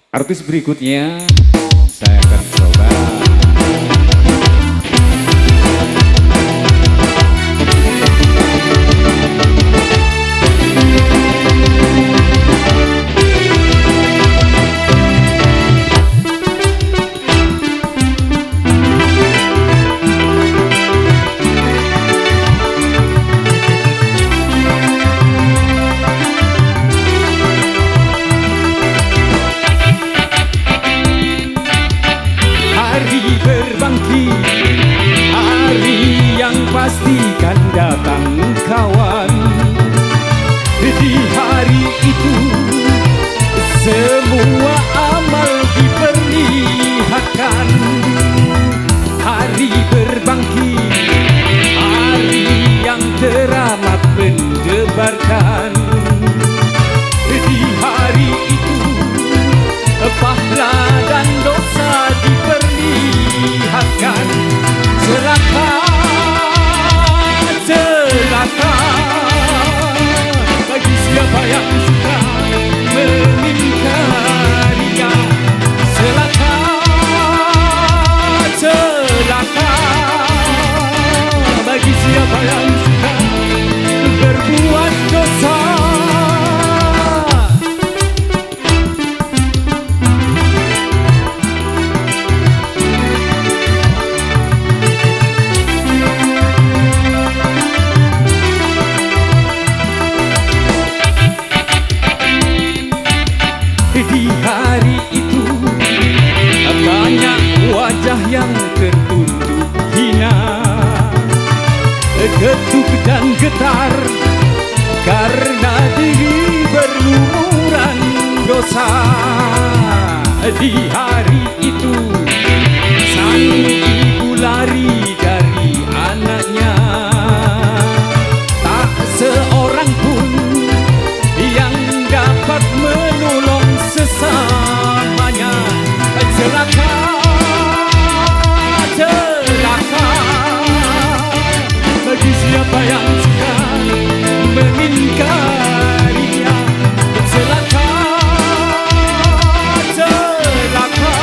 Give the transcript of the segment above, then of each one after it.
Artis berikutnya saya akan coba. Hari yang pastikan datang kawan. Di hari itu semua amal diperlihatkan. Hari berbangkit, hari yang teramat mendebarkan. Di hari itu pahala dan dosa diperlihatkan. Celaka, celaka bagi siapa yang suka mengingkarinya. Celaka, celaka bagi siapa yang suka berbuat dosa. Di hari itu banyak wajah yang tertunduk hina, getuk dan getar karena diri berlumuran dosa. Di hari itu sang ibu lari dari anaknya, tak seorang pun yang dapat menolong sesamanya. Celaka, celaka bagi siapa yang suka mengingkarinya. Celaka, celaka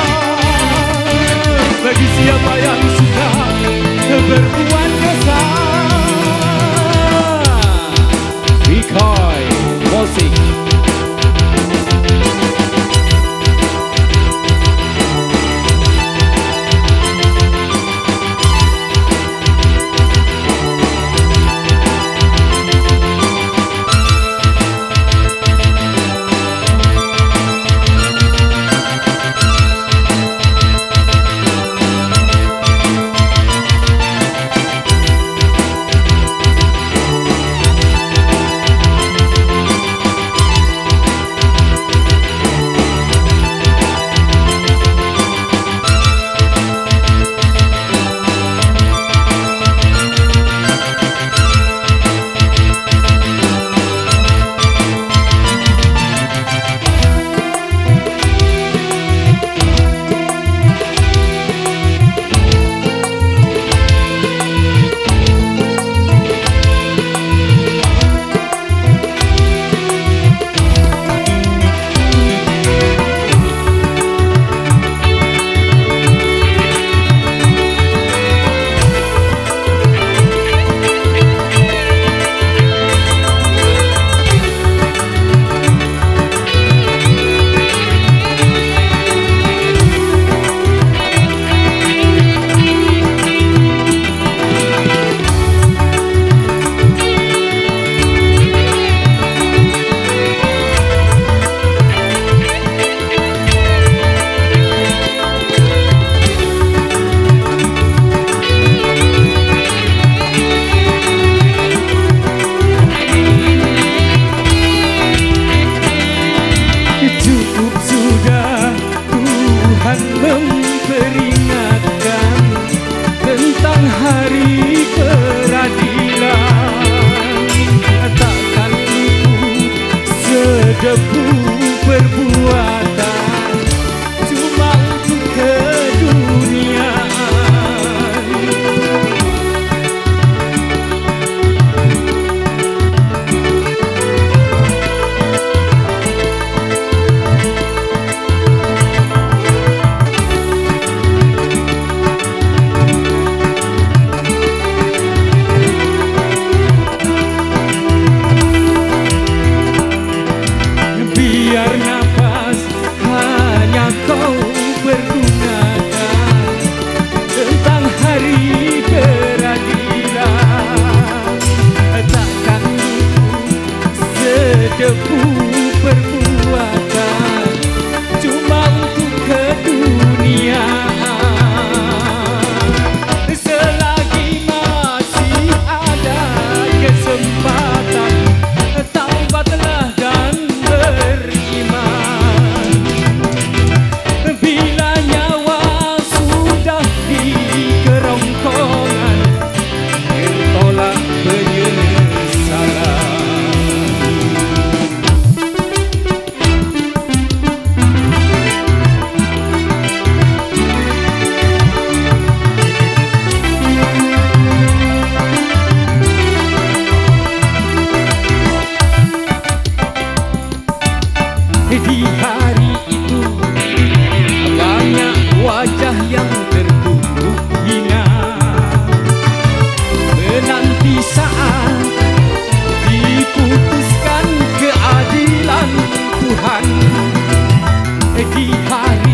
Di hari itu banyak wajah yang tertunduk hina, menanti saat diputuskan keadilan Tuhan. Di hari